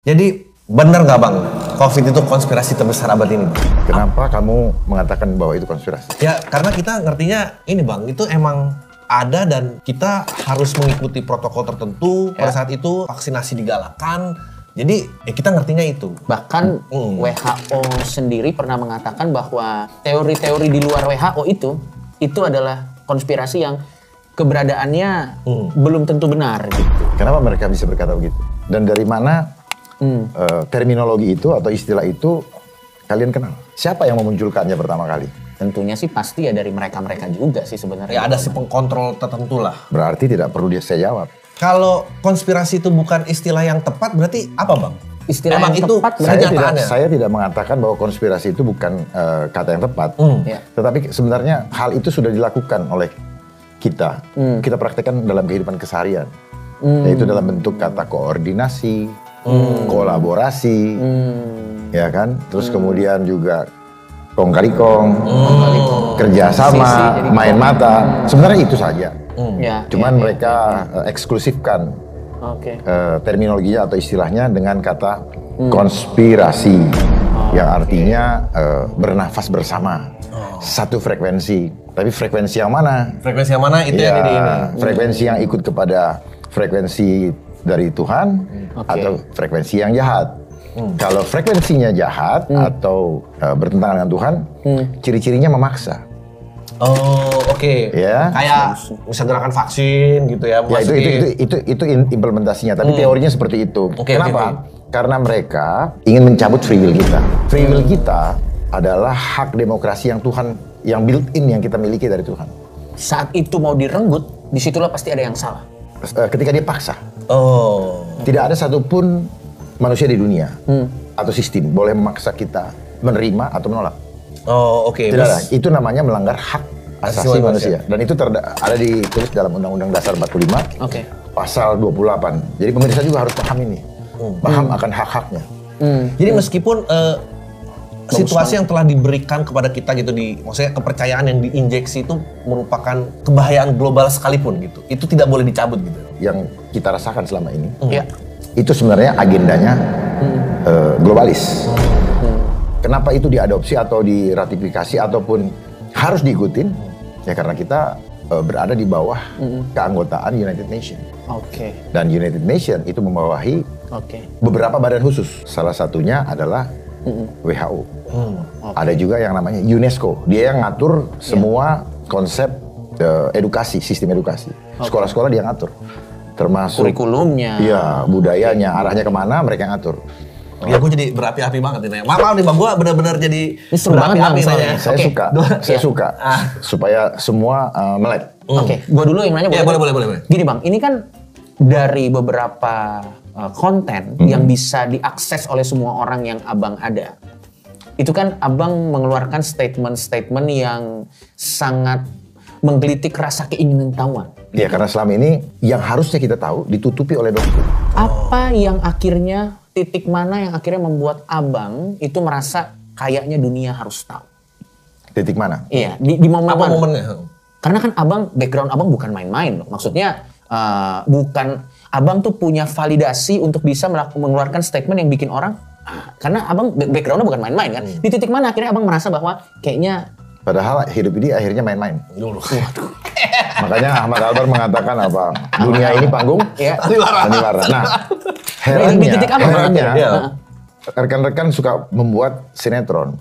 Jadi benar nggak Bang, COVID itu konspirasi terbesar abad ini? Kenapa kamu mengatakan bahwa itu konspirasi? Ya karena kita ngertinya ini Bang, itu emang ada dan kita harus mengikuti protokol tertentu. Pada saat itu vaksinasi digalakan. Jadi kita ngertinya itu. Bahkan WHO sendiri pernah mengatakan bahwa teori-teori di luar WHO itu adalah konspirasi yang keberadaannya belum tentu benar gitu. Kenapa mereka bisa berkata begitu? Dan dari mana terminologi itu atau istilah itu kalian kenal? Siapa yang memunculkannya pertama kali? Tentunya sih pasti ya dari mereka-mereka juga sih sebenarnya. Ya ada si pengkontrol tertentu lah. Berarti tidak perlu saya jawab. Kalau konspirasi itu bukan istilah yang tepat, berarti apa Bang? Istilah emang yang itu tepat saya tidak mengatakan bahwa konspirasi itu bukan kata yang tepat. Ya. Tetapi sebenarnya hal itu sudah dilakukan oleh kita. Kita praktekkan dalam kehidupan keseharian. Yaitu dalam bentuk kata koordinasi, kolaborasi, ya kan? Terus kemudian juga kong kali kong, kerjasama, main mata. Sebenarnya itu saja. Cuman mereka eksklusifkan terminologinya atau istilahnya dengan kata konspirasi, yang artinya bernafas bersama, satu frekuensi. Tapi frekuensi yang mana? Frekuensi yang mana itu ya, yang ini. Frekuensi yang ikut kepada frekuensi dari Tuhan atau frekuensi yang jahat. Kalau frekuensinya jahat atau bertentangan dengan Tuhan, ciri-cirinya memaksa. Oh, oke. Ya. Kayak bisa gerakan vaksin gitu ya. Ya itu implementasinya, tapi teorinya seperti itu. Kenapa? Karena mereka ingin mencabut free will kita. Free will kita adalah hak demokrasi yang Tuhan, yang built-in yang kita miliki dari Tuhan. Saat itu mau direnggut, disitulah pasti ada yang salah. Ketika dia paksa. Tidak ada satupun manusia di dunia atau sistem boleh memaksa kita menerima atau menolak. Tidak ada. Itu namanya melanggar hak asasi manusia. Dan itu ada ditulis dalam Undang-Undang Dasar 45, pasal 28. Jadi pemirsa juga harus paham ini. Paham akan hak-haknya. Jadi meskipun situasi yang telah diberikan kepada kita gitu, maksudnya kepercayaan yang diinjeksi itu merupakan kebahayaan global sekalipun gitu, itu tidak boleh dicabut gitu. Yang kita rasakan selama ini, itu sebenarnya agendanya globalis. Kenapa itu diadopsi atau diratifikasi ataupun harus diikutin? Ya karena kita berada di bawah keanggotaan United Nations. Dan United Nations itu membawahi beberapa badan khusus. Salah satunya adalah WHO. Ada juga yang namanya UNESCO. Dia yang ngatur semua konsep edukasi, sistem edukasi. Sekolah-sekolah dia ngatur. Termasuk kurikulumnya. Iya, budayanya, arahnya kemana mereka yang ngatur. Ya gue jadi berapi-api banget ini. Maaf nih Bang, gue benar-benar jadi berapi-api saya. Saya suka supaya semua melek. Gue dulu yang nanya. Ya, boleh. Gini Bang, ini kan dari beberapa konten yang bisa diakses oleh semua orang yang Abang ada. Itu kan Abang mengeluarkan statement-statement yang sangat menggelitik rasa keinginan tahuan. Ya karena selama ini yang harusnya kita tahu ditutupi oleh doktrin. Apa yang akhirnya, titik mana yang akhirnya membuat Abang itu merasa kayaknya dunia harus tahu? Titik mana? Iya, di momen apa mana? momennya? Karena kan Abang, background Abang bukan main-main loh. Maksudnya bukan, Abang tuh punya validasi untuk bisa mengeluarkan statement yang bikin orang, karena Abang backgroundnya bukan main-main kan. Di titik mana akhirnya Abang merasa bahwa kayaknya padahal hidup ini akhirnya main-main. Makanya Ahmad Albar mengatakan apa? Dunia ini panggung, sandiwara. Nah, herannya rekan-rekan suka membuat sinetron,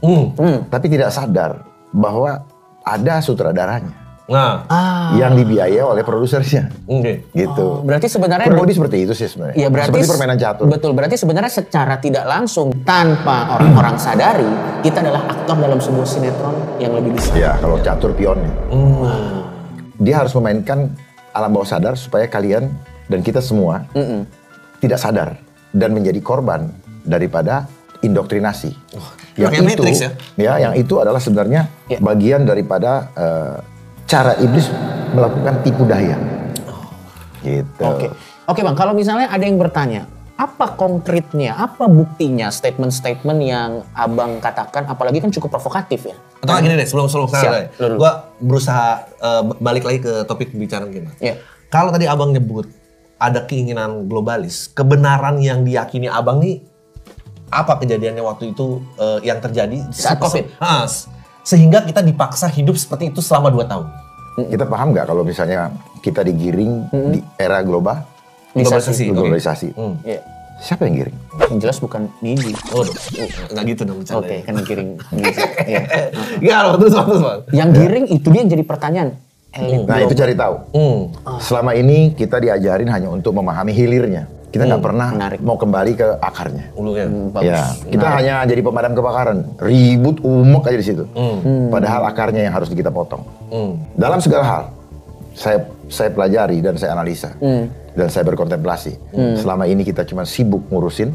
tapi tidak sadar bahwa ada sutradaranya. Yang dibiayai oleh produsernya. Gitu. Berarti sebenarnya kurang lebih seperti itu sih sebenarnya. Ya, seperti permainan catur. Betul, berarti sebenarnya secara tidak langsung tanpa orang-orang sadari, kita adalah aktor dalam sebuah sinetron yang lebih besar. Ya, kalau catur pionnya. Dia harus memainkan alam bawah sadar supaya kalian dan kita semua tidak sadar dan menjadi korban daripada indoktrinasi. Yang itu adalah sebenarnya bagian daripada cara iblis melakukan tipu daya. Gitu. Oke Bang, kalau misalnya ada yang bertanya, apa konkretnya, apa buktinya statement-statement yang Abang katakan, apalagi kan cukup provokatif ya? Atau gini deh, sebelum saya, gue berusaha balik lagi ke topik pembicaraan kita. Kalau tadi Abang nyebut ada keinginan globalis, kebenaran yang diyakini Abang nih apa kejadiannya waktu itu yang terjadi Saat COVID? Sehingga kita dipaksa hidup seperti itu selama 2 tahun. Kita paham nggak kalau misalnya kita digiring di era globalisasi? Iya. Siapa yang giring? Yang jelas bukan Niji. Oh, nggak gitu dong bercanda. Oke, kan giring Niji. Iya. Nggak, terus Bang. Yang giring itu dia yang jadi pertanyaan. Elit Nah itu global. cari tahu. Selama ini kita diajarin hanya untuk memahami hilirnya. Kita nggak pernah Menarik. mau kembali ke akarnya. Ulunya. Bagus. Ya, kita hanya jadi pemadam kebakaran, ribut umuk aja di situ. Padahal akarnya yang harus kita potong. Dalam segala hal, saya pelajari dan saya analisa dan saya berkontemplasi. Selama ini kita cuma sibuk ngurusin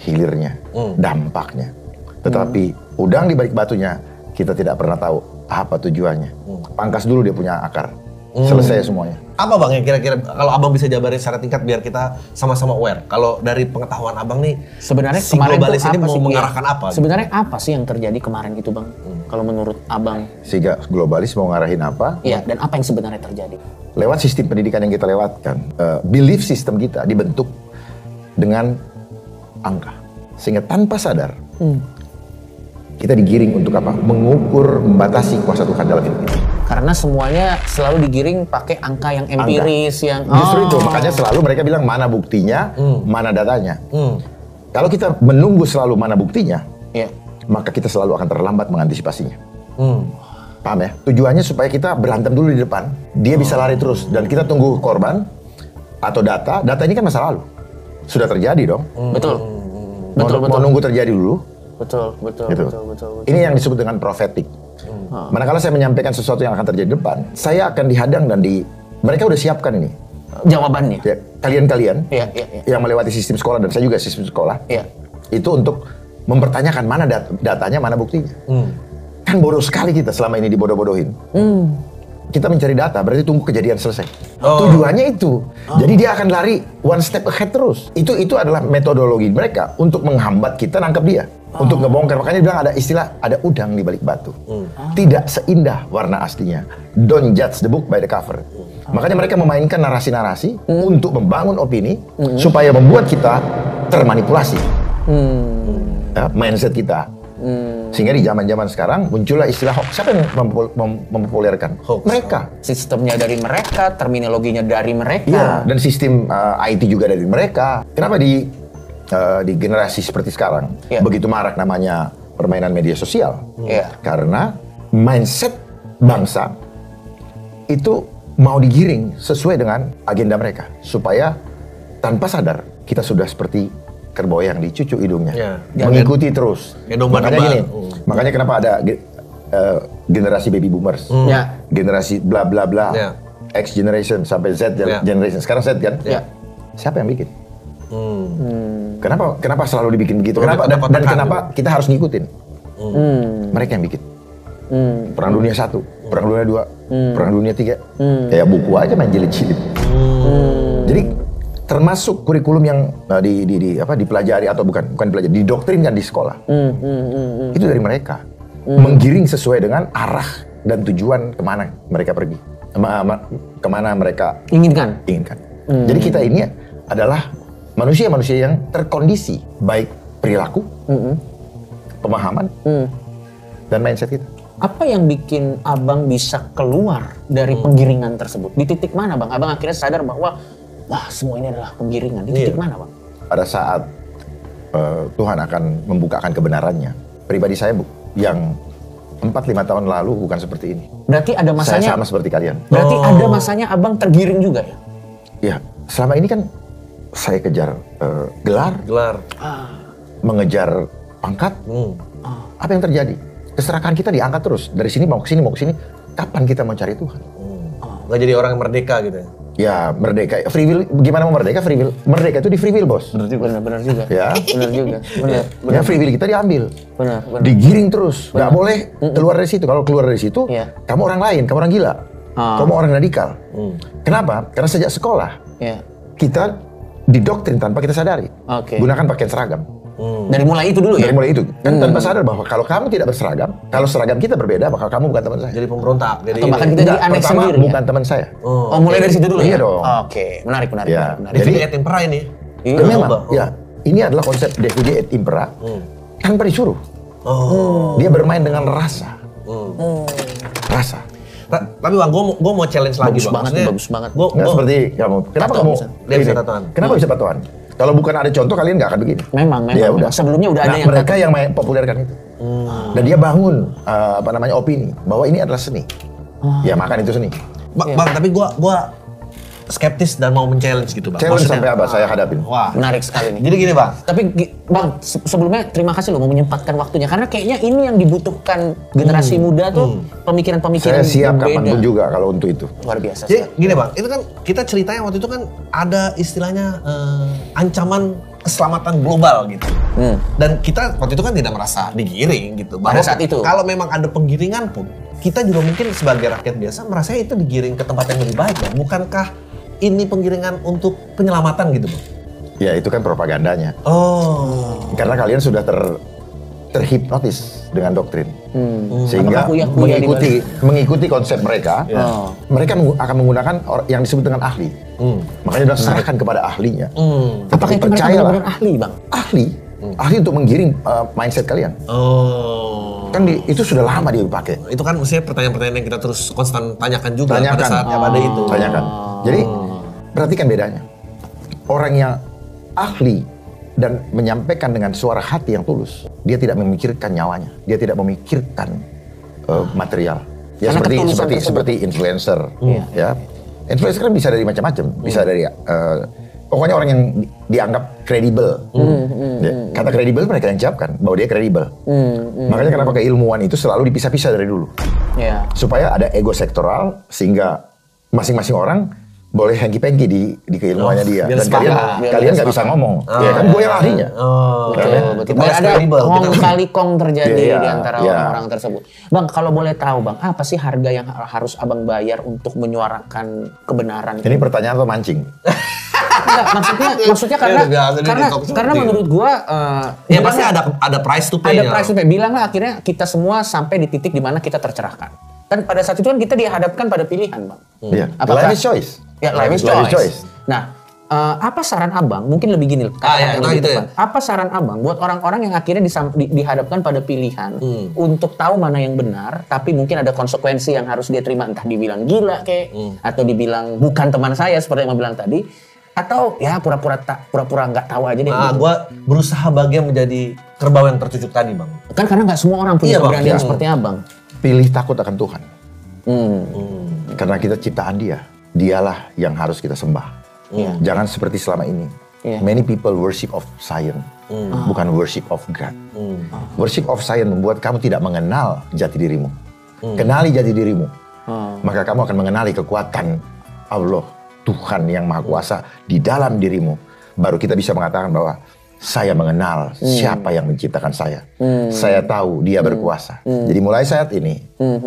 hilirnya, dampaknya. Tetapi udang di balik batunya kita tidak pernah tahu apa tujuannya. Pangkas dulu dia punya akar, selesai semuanya. Apa Bang yang kira-kira kalau Abang bisa jabarin secara tingkat biar kita sama-sama aware. Kalau dari pengetahuan Abang nih, Sebenarnya si kemarin globalis tuh ini apa mau sih? mengarahkan apa? Sebenarnya apa sih yang terjadi kemarin itu Bang? Kalau menurut Abang, Sehingga globalis mau ngarahin apa? iya, dan apa yang sebenarnya terjadi? Lewat sistem pendidikan yang kita lewatkan, belief system kita dibentuk dengan angka. Sehingga tanpa sadar, kita digiring untuk apa? Mengukur, membatasi kuasa Tuhan dalam hidup kita. Karena semuanya selalu digiring pakai angka yang empiris, yang Justru itu, makanya selalu mereka bilang mana buktinya, mana datanya. Kalau kita menunggu selalu mana buktinya, Iya. maka kita selalu akan terlambat mengantisipasinya. Paham ya? Tujuannya supaya kita berantem dulu di depan, dia bisa lari terus, dan kita tunggu korban atau data ini kan masa lalu. Sudah terjadi dong. Betul. Mau nunggu terjadi dulu. Betul. Gitu. Ini yang disebut dengan prophetic. Manakala saya menyampaikan sesuatu yang akan terjadi di depan, saya akan dihadang dan mereka udah siapkan ini. Jawabannya. Ya, kalian Iya. yang melewati sistem sekolah dan saya juga sistem sekolah, Iya. itu untuk mempertanyakan mana datanya, mana buktinya. Kan bodoh sekali kita selama ini dibodoh-bodohin. Kita mencari data, berarti tunggu kejadian selesai. Tujuannya itu. Jadi dia akan lari one step ahead terus. Itu adalah metodologi mereka untuk menghambat kita nangkep dia. Untuk ngebongkar. Makanya bilang ada istilah, ada udang di balik batu. Tidak seindah warna aslinya. Don't judge the book by the cover. Makanya mereka memainkan narasi-narasi untuk membangun opini supaya membuat kita termanipulasi. Ya, mindset kita. Sehingga di zaman-zaman sekarang muncullah istilah hoax. Siapa yang mempopulerkan? Hoax. Mereka. Sistemnya dari mereka, terminologinya dari mereka. Iya, dan sistem IT juga dari mereka. Kenapa di generasi seperti sekarang begitu marak namanya permainan media sosial? Karena mindset bangsa itu mau digiring sesuai dengan agenda mereka supaya tanpa sadar kita sudah seperti kerbau yang dicucuk hidungnya, mengikuti terus. Makanya gini, makanya kenapa ada generasi baby boomers, generasi bla bla bla, X generation sampai Z generation. Sekarang Z kan? Siapa yang bikin? Kenapa selalu dibikin begitu? Kenapa dan kenapa kita harus ngikutin? Mereka yang bikin. Perang Dunia 1, Perang Dunia 2, Perang Dunia 3. Ya buku aja main jilid-jilid. Jadi termasuk kurikulum yang dipelajari atau bukan dipelajari, didoktrinkan di sekolah. Itu dari mereka. Menggiring sesuai dengan arah dan tujuan kemana mereka pergi. Kemana mereka inginkan. Jadi kita ini adalah manusia-manusia yang terkondisi, baik perilaku, pemahaman, dan mindset kita. Apa yang bikin Abang bisa keluar dari penggiringan tersebut? Di titik mana Bang? Abang akhirnya sadar bahwa wah semua ini adalah penggiringan. Di titik mana Bang? Pada saat Tuhan akan membukakan kebenarannya. Pribadi saya yang 4-5 tahun lalu bukan seperti ini. Berarti ada masanya. Saya sama seperti kalian. Berarti ada masanya Abang tergiring juga ya? Ya, selama ini kan saya kejar gelar, mengejar pangkat. Apa yang terjadi? Keserakahan kita diangkat terus. Dari sini mau ke sini, mau ke sini. Kapan kita mau cari Tuhan? Nggak jadi orang yang merdeka gitu ya? Ya, merdeka. Free will, gimana mau merdeka? Free will. Merdeka itu di free will, bos. Benar juga. Ya. Benar juga. Benar. Ya, free will kita diambil. Benar. Digiring terus. Nggak boleh keluar dari situ. Kalau keluar dari situ, kamu orang lain, kamu orang gila. Kamu orang radikal. Kenapa? Karena sejak sekolah, kita didoktrin tanpa kita sadari. Gunakan pakaian seragam. Dari mulai itu dulu ya? Dari mulai itu. Kan tanpa sadar bahwa kalau kamu tidak berseragam, kalau seragam kita berbeda, maka kamu bukan teman saya. Jadi pemberontak. Jadi atau bahkan kita jadi aneh sendiri bukan teman saya. Oh, mulai dari situ dulu iya ya? dong. Oke, menarik. Jadi lihat yang pernah ini. Memang, ya. Ini adalah konsep Davide et Impera tanpa disuruh. Dia bermain dengan rasa. Rasa. Tapi Bang, gue mau challenge lagi Bang. Bagus banget. Nggak seperti kamu. Kenapa kamu bisa tatoan? Kenapa bisa tatoan? Kalau bukan ada contoh kalian nggak akan begini. Memang. Ya, udah. Sebelumnya udah ada yang mereka yang populerkan itu. Dan dia bangun opini bahwa ini adalah seni. Ya makan itu seni. Bang, tapi gue skeptis dan mau men-challenge gitu Bang. Challenge sampai apa? Saya hadapin. Wah, menarik sekali nih. Jadi gini Bang. Tapi Bang, sebelumnya terima kasih loh mau menyempatkan waktunya. Karena kayaknya ini yang dibutuhkan generasi muda tuh, pemikiran-pemikiran Saya siap berbeda. kapanpun juga kalau untuk itu. Luar biasa. Jadi gini Bang, itu kan kita ceritanya waktu itu kan ada istilahnya ancaman keselamatan global gitu. Dan kita waktu itu kan tidak merasa digiring gitu. Pada saat itu. Kalau memang ada penggiringan pun, kita juga mungkin sebagai rakyat biasa merasa itu digiring ke tempat yang lebih baik Bang. Bukankah ini penggiringan untuk penyelamatan gitu Bang? Ya itu kan propagandanya. Karena kalian sudah terhipnotis dengan doktrin. Sehingga mengikuti konsep mereka, mereka akan menggunakan yang disebut dengan ahli. Makanya sudah serahkan kepada ahlinya. Apakah itu mereka benar-benar ahli Bang? Ahli untuk menggiring mindset kalian. Kan itu sudah lama dipakai. Itu kan mestinya pertanyaan-pertanyaan yang kita terus konstan tanyakan juga pada saat ada itu. Tanyakan. Jadi perhatikan bedanya. Orang yang ahli dan menyampaikan dengan suara hati yang tulus, dia tidak memikirkan nyawanya, dia tidak memikirkan material. Ya seperti influencer, ya. Influencer kan bisa dari macam-macam, bisa dari pokoknya orang yang dianggap kredibel. Kata kredibel mereka yang siapkan bahwa dia kredibel. Makanya kenapa keilmuan itu selalu dipisah-pisah dari dulu. Supaya ada ego sektoral sehingga masing-masing orang boleh hengki-pengki di keilmuannya dia. Dan kalian nggak bisa ngomong. Ya kan gue yang ahlinya. Betul. Ada kong kali kong terjadi di antara orang-orang tersebut. Bang, kalau boleh tahu Bang, apa sih harga yang harus Abang bayar untuk menyuarakan kebenaran? Ini pertanyaan atau mancing? Enggak, maksudnya karena menurut gua ya pasti ada price to pay. Ada price to pay. Bilanglah akhirnya kita semua sampai di titik di mana kita tercerahkan. Dan pada saat itu kan kita dihadapkan pada pilihan, Bang. Iya. Life is choice. Ya, life is choice. Nah, apa saran Abang? Mungkin lebih gini. Apa saran Abang buat orang-orang yang akhirnya dihadapkan pada pilihan untuk tahu mana yang benar, tapi mungkin ada konsekuensi yang harus dia terima, entah dibilang gila atau dibilang bukan teman saya seperti yang bilang tadi, atau ya pura-pura nggak tahu aja deh. Gua berusaha bagian menjadi kerbau yang tercucuk tadi Bang. Kan karena nggak semua orang punya keberanian seperti Abang. Pilih takut akan Tuhan. Karena kita ciptaan Dia. Dialah yang harus kita sembah. Jangan seperti selama ini. Many people worship of science, bukan worship of God. Worship of science membuat kamu tidak mengenal jati dirimu. Kenali jati dirimu, maka kamu akan mengenali kekuatan Allah, Tuhan yang Maha Kuasa di dalam dirimu. Baru kita bisa mengatakan bahwa saya mengenal siapa yang menciptakan saya. Saya tahu Dia berkuasa. Jadi mulai saat ini,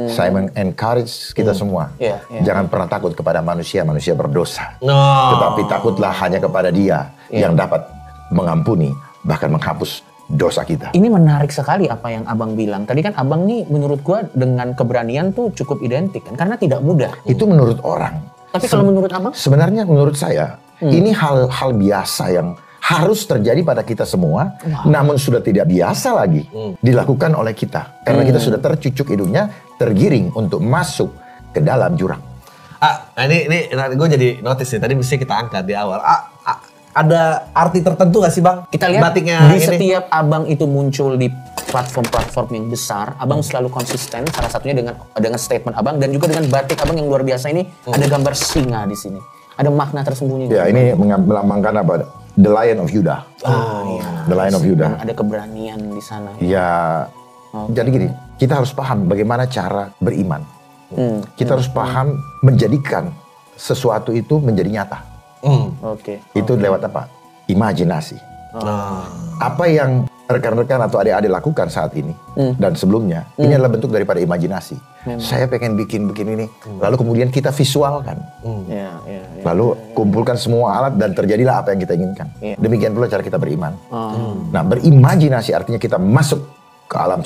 saya encourage kita semua. Jangan pernah takut kepada manusia berdosa. Tetapi takutlah hanya kepada Dia yang dapat mengampuni, bahkan menghapus dosa kita. Ini menarik sekali apa yang Abang bilang. Tadi kan Abang nih menurut gua dengan keberanian tuh cukup identik kan. Karena tidak mudah. Itu menurut orang. Tapi kalau menurut Abang? Sebenarnya menurut saya, ini hal biasa yang harus terjadi pada kita semua, namun sudah tidak biasa lagi dilakukan oleh kita. Karena kita sudah tercucuk hidungnya, tergiring untuk masuk ke dalam jurang. Nah ini gue jadi notice nih, tadi mesti kita angkat di awal. Ada arti tertentu gak sih Bang? Kita lihat batiknya di setiap Abang itu muncul di platform-platform yang besar, Abang selalu konsisten, salah satunya dengan statement Abang, dan juga dengan batik Abang yang luar biasa ini, ada gambar singa di sini. Ada makna tersembunyi. Ya, ini melambangkan apa? The Lion of Judah. The Lion of Judah. Ada keberanian di sana. Ya, jadi gini, kita harus paham bagaimana cara beriman. Kita harus paham menjadikan sesuatu itu menjadi nyata. Itu lewat apa? Imajinasi. Apa yang rekan-rekan atau adik-adik lakukan saat ini dan sebelumnya, ini adalah bentuk daripada imajinasi. Saya pengen bikin ini, lalu kemudian kita visualkan. Lalu kumpulkan semua alat dan terjadilah apa yang kita inginkan. Demikian pula cara kita beriman. Nah, berimajinasi artinya kita masuk ke alam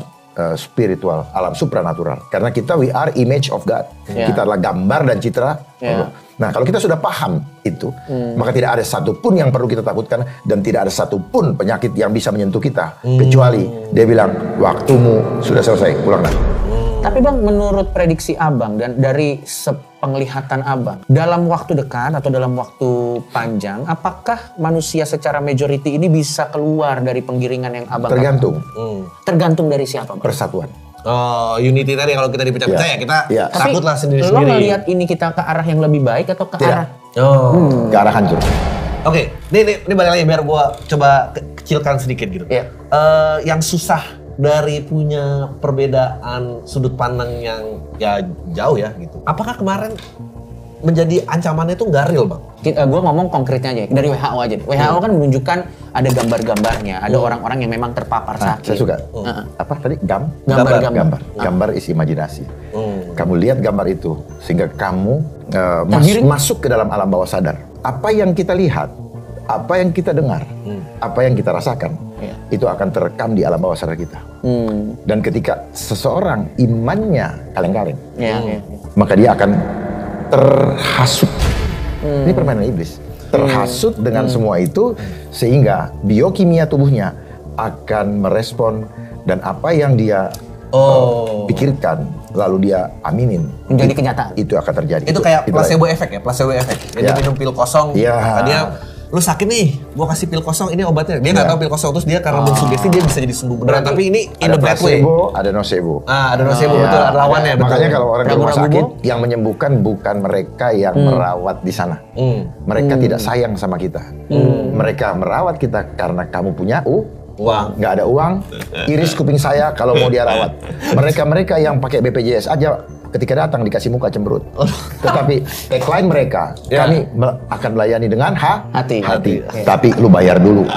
spiritual, alam supranatural. Karena kita we are image of God. Kita adalah gambar dan citra Allah. Nah, kalau kita sudah paham itu, maka tidak ada satupun yang perlu kita takutkan dan tidak ada satupun penyakit yang bisa menyentuh kita kecuali dia bilang waktumu sudah selesai, pulanglah. Tapi Bang, menurut prediksi Abang dan dari sepenglihatan Abang, dalam waktu dekat atau dalam waktu panjang, apakah manusia secara majority ini bisa keluar dari penggiringan yang Abang Tergantung. Tergantung dari siapa, Bang? Persatuan. Oh, unity tadi kalau kita dipecah-pecah ya kita takutlah Tapi sendiri-sendiri. lo ngelihat ini kita ke arah yang lebih baik atau ke arah? Ke arah hancur. Oke, ini balik lagi biar gua coba kecilkan sedikit gitu. Iya. Yang susah dari punya perbedaan sudut pandang yang ya jauh ya gitu. Apakah kemarin menjadi ancamannya itu nggak real, Bang? Gue ngomong konkretnya aja, dari WHO aja deh. WHO kan menunjukkan ada gambar-gambarnya, ada orang-orang yang memang terpapar sakit. Saya suka. Apa tadi? Gambar is imajinasi. Kamu lihat gambar itu sehingga kamu masuk ke dalam alam bawah sadar. Apa yang kita lihat, apa yang kita dengar, apa yang kita rasakan, itu akan terekam di alam bawah sadar kita. Dan ketika seseorang imannya kaleng-kaleng, maka dia akan terhasut. Ini permainan iblis. Terhasut dengan semua itu sehingga biokimia tubuhnya akan merespon dan apa yang dia pikirkan lalu dia aminin menjadi kenyataan. Itu akan terjadi. Itu kayak placebo effect ya, placebo effect. Jadi minum pil kosong, dia lu sakit nih, gua kasih pil kosong, ini obatnya. Dia nggak tahu pil kosong, terus dia karena mensugesti dia bisa jadi sembuh beneran. Tapi ini in a bad way. Ada nocebo. Ada nocebo, betul. Ada lawannya. Makanya kalau orang di rumah sakit, yang menyembuhkan bukan mereka yang merawat di sana. Mereka tidak sayang sama kita. Mereka merawat kita karena kamu punya uang. Nggak ada uang, iris kuping saya kalau mau dia rawat. Mereka yang pakai BPJS aja ketika datang dikasih muka cemberut. Tetapi tagline mereka, kami akan melayani dengan hati. Tapi lu bayar dulu.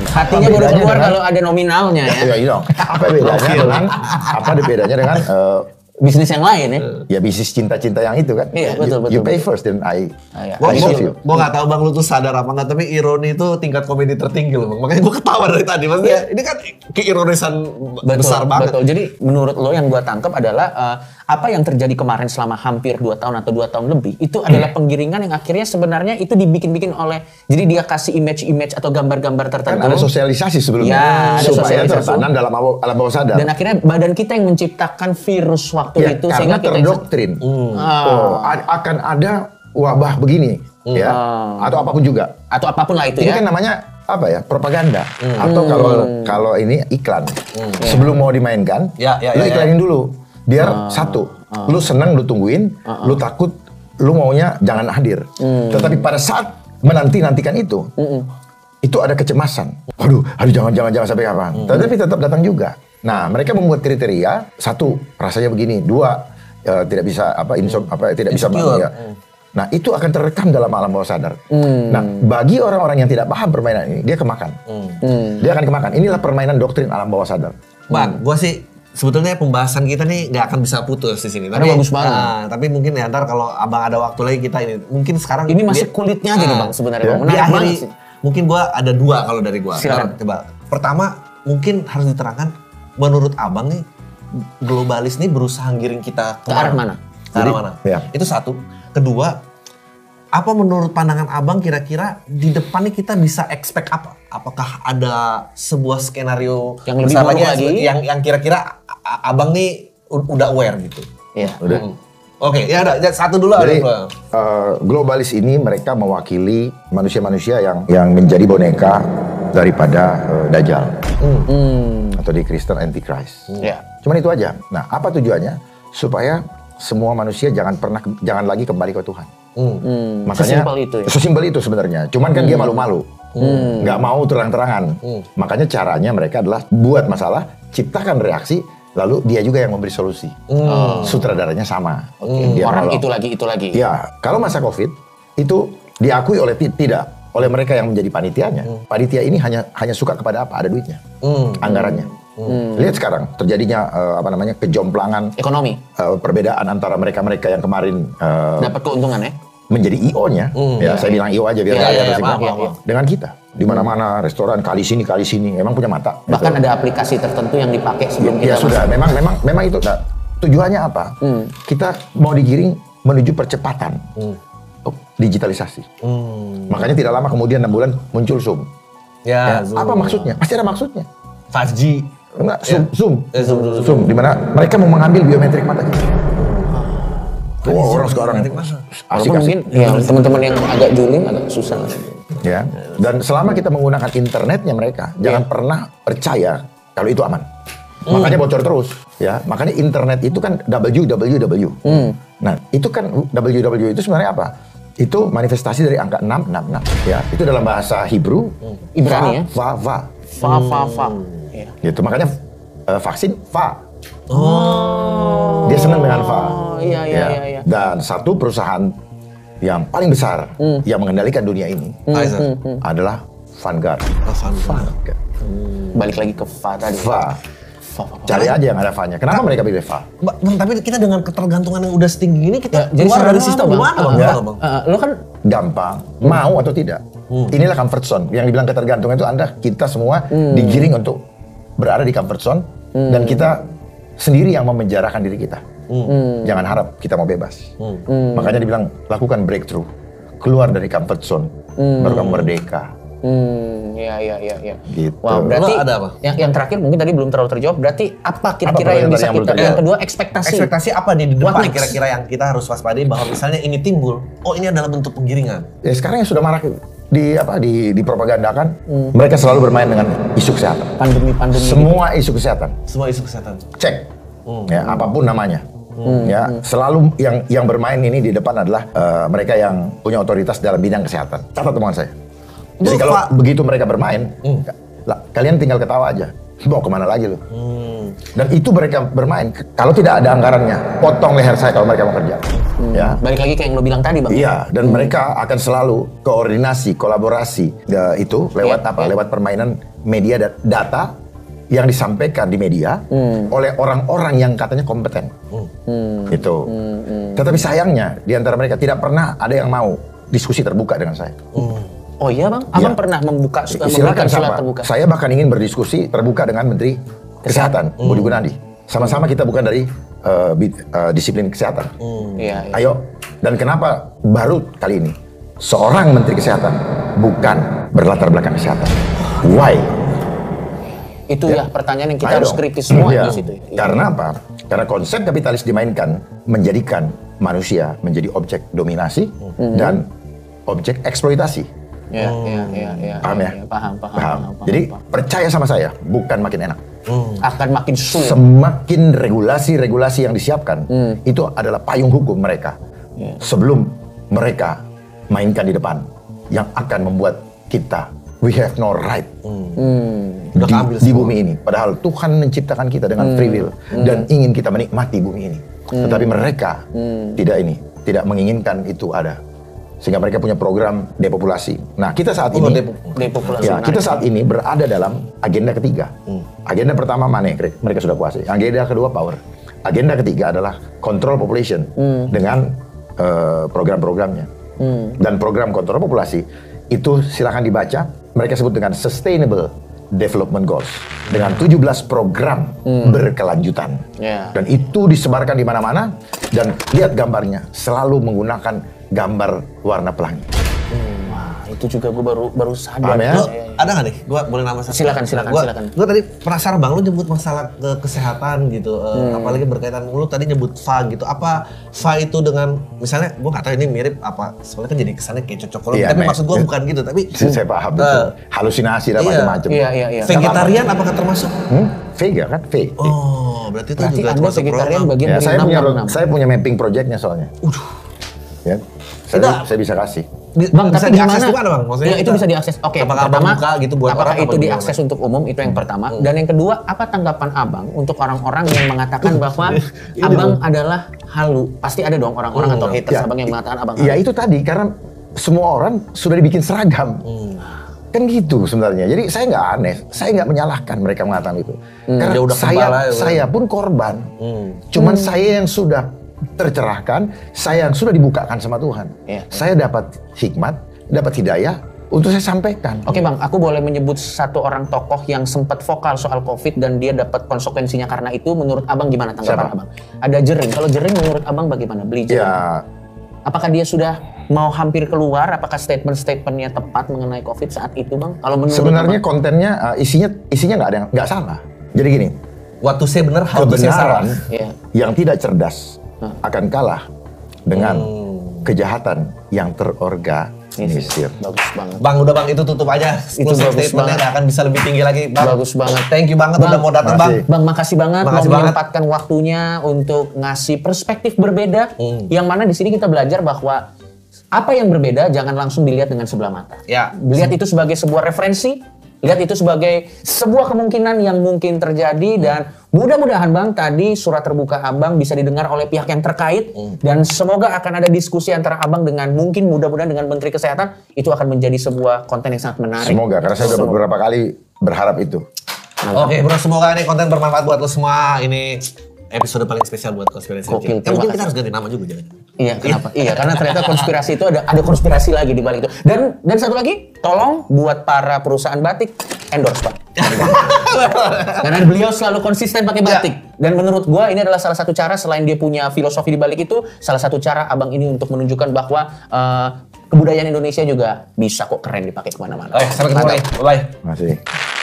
Hatinya baru keluar kalau ada nominalnya ya. Iya. Apa bedanya dengan bisnis yang lain ya? Ya bisnis cinta-cinta yang itu kan. Iya, betul. You pay first then I love you. Gue gak tahu Bang lu tuh sadar apa nggak, tapi ironi itu tingkat komedi tertinggi loh Bang. Makanya gue ketawa dari tadi. Maksudnya ini kan keironisan besar banget. Betul. Jadi menurut lo yang gue tangkap adalah apa yang terjadi kemarin selama hampir 2 tahun atau 2 tahun lebih itu adalah penggiringan yang akhirnya sebenarnya itu dibikin-bikin oleh, jadi dia kasih image atau gambar-gambar tertentu. Kan ada sosialisasi sebelumnya supaya tertanam dalam alam bawah sadar. Dan akhirnya badan kita yang menciptakan virus waktu itu sehingga kita terdoktrin. Akan ada wabah begini ya atau apapun juga. Atau apapun lah itu ini ya. Ini kan namanya apa ya, propaganda atau kalau ini iklan. Sebelum mau dimainkan, lu iklanin dulu. Biar satu, lu seneng, lu tungguin, lu takut, lu maunya jangan hadir. Tetapi pada saat menantikan itu ada kecemasan. Aduh jangan sampai kapan. Tetapi tetap datang juga. Nah, mereka membuat kriteria, satu, rasanya begini, dua, tidak bisa tidak bisa bangun ya. Nah, itu akan terekam dalam alam bawah sadar. Nah, bagi orang-orang yang tidak paham permainan ini, dia kemakan. Dia akan kemakan. Inilah permainan doktrin alam bawah sadar. Bang, gua sih sebetulnya pembahasan kita nih nggak akan bisa putus di sini. Tapi bagus banget. Tapi mungkin ya ntar kalau Abang ada waktu lagi kita ini, mungkin sekarang ini masih kulitnya aja nih Bang sebenarnya. Bang. Menarik banget sih. Mungkin gua ada 2 kalau dari gua. Silakan. Coba. Pertama, mungkin harus diterangkan menurut Abang nih globalis nih berusaha ngiring kita ke arah mana? Ke arah mana? Ya. Itu satu. Kedua, apa menurut pandangan Abang kira-kira di depan nih kita bisa expect apa? Apakah ada sebuah skenario yang lebih buruk lagi yang kira-kira Abang nih udah aware gitu? Iya. Udah. Oke, ya ada satu dulu. Jadi globalis ini mereka mewakili manusia-manusia yang menjadi boneka daripada Dajjal atau di Kristen Antichrist. Cuman itu aja. Nah, apa tujuannya? Supaya semua manusia jangan lagi kembali ke Tuhan. Makanya sesimpel itu sebenarnya. Cuman kan dia malu-malu, nggak mau terang-terangan. Makanya caranya mereka adalah buat masalah, ciptakan reaksi, lalu dia juga yang memberi solusi. Sutradaranya sama. Orang itu lagi. Ya, kalau masa COVID itu diakui oleh oleh mereka yang menjadi panitianya. Panitia ini hanya suka kepada apa? Ada duitnya, anggarannya. Lihat sekarang terjadinya kejomplangan ekonomi, perbedaan antara mereka yang kemarin dapat keuntungan ya, menjadi IO-nya. Saya bilang IO aja biar dengan kita. Di mana-mana restoran kali sini, emang punya mata. Bahkan ada aplikasi tertentu yang dipakai sebelum kita Ya sudah, memang itu. Nah, tujuannya apa? Kita mau digiring menuju percepatan digitalisasi. Makanya tidak lama kemudian 6 bulan muncul Zoom. Ya, Zoom. Apa maksudnya? Pasti ada maksudnya. 5G. Enggak, Zoom. Zoom. Di mana mereka mau mengambil biometrik mata kita. Orang sekarang Walaupun mungkin ya teman-teman yang agak juling agak susah. Ya. Dan selama kita menggunakan internetnya mereka, jangan pernah percaya kalau itu aman. Makanya bocor terus, ya. Makanya internet itu kan www. Nah, itu kan www itu sebenarnya apa? Itu manifestasi dari angka 666, ya. Itu dalam bahasa Hebrew, Ibrani ya. Va. Ya. Gitu. Makanya vaksin va. Dia senang dengan va. Iya. Dan satu perusahaan yang paling besar yang mengendalikan dunia ini adalah Vanguard. Vanguard. Balik lagi ke Va tadi. Va. Cari aja yang ada Va-nya. Kenapa mereka pilih Va? Bang, tapi kita dengan ketergantungan yang udah setinggi ini kita jadi keluar dari sekarang sistem apa, gimana Bang? Bang? Lo kan Gampang, mau atau tidak. Inilah comfort zone. Yang dibilang ketergantungan itu kita semua digiring untuk berada di comfort zone dan kita sendiri yang memenjarakan diri kita. Jangan harap kita mau bebas. Makanya dibilang lakukan breakthrough, keluar dari comfort zone, baru kamu merdeka. Iya. Gitu. Wah, berarti Lo ada apa? Yang terakhir mungkin tadi belum terlalu terjawab. Berarti apa kira-kira yang bisa pertanyaan kita? yang Yang kedua ekspektasi. Ekspektasi apa nih di What depan next? kira-kira yang kita harus waspadai bahwa misalnya ini timbul, oh ini adalah bentuk penggiringan. Ya sekarang yang sudah marak dipropagandakan, mereka selalu bermain dengan isu kesehatan. Pandemi. Semua isu kesehatan. Semua isu kesehatan. Cek. Ya, apapun namanya. Ya, selalu yang bermain ini di depan adalah mereka yang punya otoritas dalam bidang kesehatan. Catat temuan saya. Jadi kalau begitu mereka bermain, kalian tinggal ketawa aja. Mau kemana lagi lu? Dan itu mereka bermain. Kalau tidak ada anggarannya, potong leher saya kalau mereka mau kerja. Ya. Balik lagi kayak yang lo bilang tadi, Bang. Iya, dan mereka akan selalu koordinasi, kolaborasi itu lewat Lewat permainan media data yang disampaikan di media oleh orang-orang yang katanya kompeten. Itu. Tetapi sayangnya di antara mereka tidak pernah ada yang mau diskusi terbuka dengan saya. Oh iya, Bang? Abang pernah membuka Silakan sila sama. terbuka? Saya bahkan ingin berdiskusi terbuka dengan Menteri Kesehatan, Budi Gunadi. Sama-sama kita bukan dari disiplin kesehatan. Iya. Ayo. Dan kenapa baru kali ini seorang Menteri Kesehatan bukan berlatar belakang kesehatan? Why? Itu ya pertanyaan yang kita Ayo harus dong. kritis semua Iya. di situ. Karena apa? Karena konsep kapitalis dimainkan menjadikan manusia menjadi objek dominasi dan objek eksploitasi. Iya. Paham ya? Paham. Jadi percaya sama saya, bukan makin enak. Akan makin sulit. Semakin regulasi yang disiapkan itu adalah payung hukum mereka sebelum mereka mainkan di depan yang akan membuat kita we have no right di bumi ini. Padahal Tuhan menciptakan kita dengan free will dan ingin kita menikmati bumi ini. Tetapi mereka tidak menginginkan itu ada. Sehingga mereka punya program depopulasi. Nah, kita saat ini depopulasi. ya, kita saat ini berada dalam agenda ketiga. Agenda pertama money, mereka sudah kuasai. Agenda kedua power. Agenda ketiga adalah control population dengan program-programnya. Dan program kontrol populasi itu silakan dibaca. Mereka sebut dengan Sustainable Development Goals dengan 17 program berkelanjutan. Dan itu disebarkan di mana-mana dan lihat gambarnya selalu menggunakan gambar warna pelangi. Wah, itu juga gue baru sadar. Paham ya? Lo ada nggak nih? Gua boleh nambah satu. Silakan. Gua tadi penasaran Bang, lu nyebut masalah kesehatan gitu, apalagi berkaitan lu tadi nyebut VA gitu. Apa VA itu dengan misalnya gua nggak tahu ini mirip apa? Soalnya kan jadi kesannya kayak cocok. Tapi maksud gua bukan gitu, tapi saya paham itu. Halusinasi dan macam-macam. Iya. Vegetarian apakah termasuk? Vega kan? V. Oh, berarti itu juga Anda termasuk vegetarian program. bagian Ya, dari saya punya mapping projectnya soalnya. Ya, saya bisa kasih. Bang, Bisa tapi diakses gimana? di mana, Bang? Maksudnya Ya, itu kita- bisa diakses. Oke, apakah pertama, Abang buka gitu buat apakah orang, itu apa diakses untuk umum? Itu yang pertama. Dan yang kedua, apa tanggapan Abang untuk orang-orang yang mengatakan bahwa Abang adalah halu? Pasti ada dong orang-orang atau haters Abang yang mengatakan Abang halu. Ya itu tadi, karena semua orang sudah dibikin seragam. Kan gitu sebenarnya. Jadi saya nggak aneh, saya nggak menyalahkan mereka mengatakan itu. Karena Dia udah kebal aja, saya pun korban. Cuman saya yang sudah tercerahkan, saya yang sudah dibukakan sama Tuhan. Iya. Saya dapat hikmat, dapat hidayah untuk saya sampaikan. Oke Bang, aku boleh menyebut satu orang tokoh yang sempat vokal soal COVID dan dia dapat konsekuensinya karena itu. Menurut Abang gimana tanggapan Abang? Ada Jering. Kalau Jering menurut Abang bagaimana? Beli Jering. Ya, apakah dia sudah mau hampir keluar? Apakah statement-statementnya tepat mengenai COVID saat itu, Bang? Kalau menurut sebenarnya Abang, kontennya isinya nggak ada yang nggak salah. Jadi gini, What to say benar, how to say salah. kebenaran yang tidak cerdas akan kalah dengan kejahatan yang terorganisir. bagus banget. Bang, udah Bang, itu tutup aja. Itu Closing bagus statementnya banget. nggak akan bisa lebih tinggi lagi, Bang. Bagus banget. Thank you banget Bang, udah mau datang, Bang. makasih. Bang, makasih banget Makasih mau banget. menyempatkan waktunya untuk ngasih perspektif berbeda. Yang mana di sini kita belajar bahwa apa yang berbeda jangan langsung dilihat dengan sebelah mata. Ya. Lihat itu sebagai sebuah referensi, lihat itu sebagai sebuah kemungkinan yang mungkin terjadi dan mudah-mudahan Bang tadi surat terbuka Abang bisa didengar oleh pihak yang terkait dan semoga akan ada diskusi antara Abang dengan mungkin mudah-mudahan dengan Menteri Kesehatan, itu akan menjadi sebuah konten yang sangat menarik. Semoga, karena saya sudah beberapa kali berharap itu. Oke, bro, semoga ini konten bermanfaat buat lo semua. Ini episode paling spesial buat Konspirasi Gokil, Kecil. Mungkin terima kita harus ganti nama juga, jangan. Iya, kenapa? Iya, karena ternyata konspirasi itu ada konspirasi lagi di balik itu. Dan satu lagi, tolong buat para perusahaan batik endorse, Pak. Karena beliau selalu konsisten pakai batik. Dan menurut gua ini adalah salah satu cara, selain dia punya filosofi di balik itu, salah satu cara Abang ini untuk menunjukkan bahwa kebudayaan Indonesia juga bisa kok keren dipakai kemana-mana. Oke, sampai ketemu lagi. Bye-bye. Terima kasih.